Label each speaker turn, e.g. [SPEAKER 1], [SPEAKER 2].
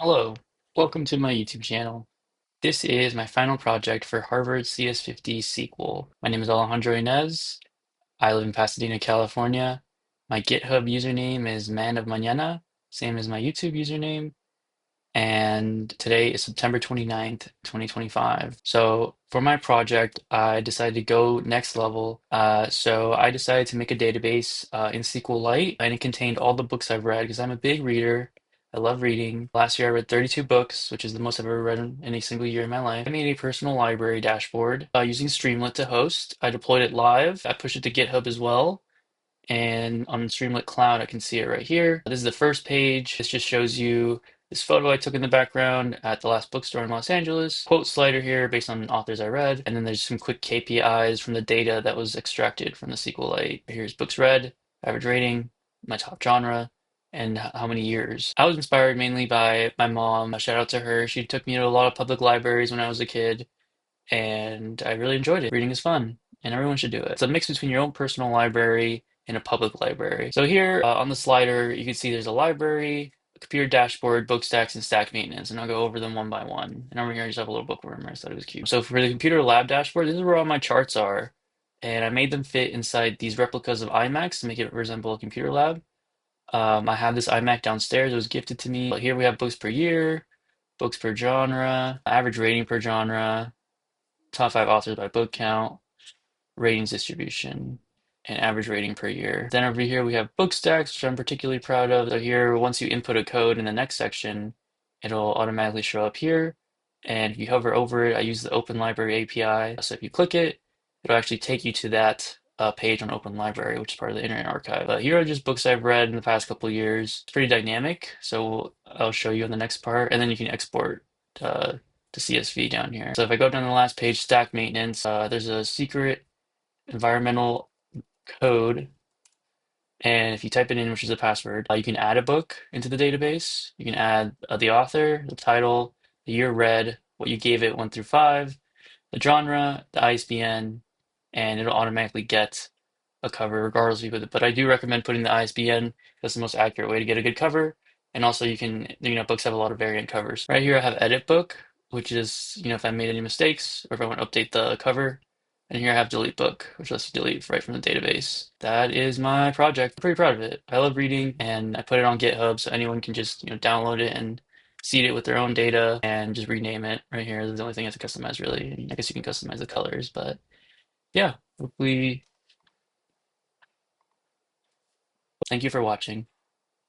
[SPEAKER 1] Hello, welcome to my YouTube channel. This is my final project for Harvard CS50 SQL. My name is Alejandro Inez. I live in Pasadena, California. My GitHub username is Man of Mañana, same as my YouTube username. And today is September 29th, 2025. So for my project, I decided to go next level. So I decided to make a database in SQLite, and it contained all the books I've read because I'm a big reader. I love reading. Last year I read 32 books, which is the most I've ever read in a single year in my life. I made a personal library dashboard using Streamlit to host. I deployed it live. I pushed it to GitHub as well. And on Streamlit Cloud, I can see it right here. This is the first page. This just shows you this photo I took in the background at the last bookstore in Los Angeles. Quote slider here based on authors I read. And then there's some quick KPIs from the data that was extracted from the SQLite. Here's books read, average rating, my top genre, and how many years. I was inspired mainly by my mom. A shout out to her. She took me to a lot of public libraries when I was a kid, and I really enjoyed it. Reading is fun, and everyone should do it. It's a mix between your own personal library and a public library. So here on the slider, you can see there's a library, a computer dashboard, book stacks, and stack maintenance, and I'll go over them one by one. And over here, I just have a little bookworm. I just thought it was cute. So for the computer lab dashboard, this is where all my charts are, and I made them fit inside these replicas of iMacs to make it resemble a computer lab. I have this iMac downstairs. It was gifted to me. But here we have books per year, books per genre, average rating per genre, top 5 authors by book count, ratings distribution, and average rating per year. Then over here we have book stacks, which I'm particularly proud of. So here, once you input a code in the next section, it'll automatically show up here. And if you hover over it, I use the Open Library API. So if you click it, it'll actually take you to that page on Open Library, which is part of the Internet Archive. Here are just books I've read in the past couple of years. It's pretty dynamic, so I'll show you on the next part, and then you can export to CSV down here. So if I go down the last page, stack maintenance, there's a secret environmental code, and if you type it in, which is a password, you can add a book into the database. You can add the author, the title, the year read, what you gave it 1 through 5, the genre, the ISBN, and it'll automatically get a cover regardless if you put it. But I do recommend putting the ISBN. That's the most accurate way to get a good cover. And also you can, books have a lot of variant covers. Right here I have edit book, which is, if I made any mistakes or if I want to update the cover. And here I have delete book, which lets you delete right from the database. That is my project. I'm pretty proud of it. I love reading, and I put it on GitHub so anyone can just, download it and seed it with their own data and just rename it right here. That's the only thing I have to customize, really. I mean, I guess you can customize the colors, but yeah, hopefully, thank you for watching.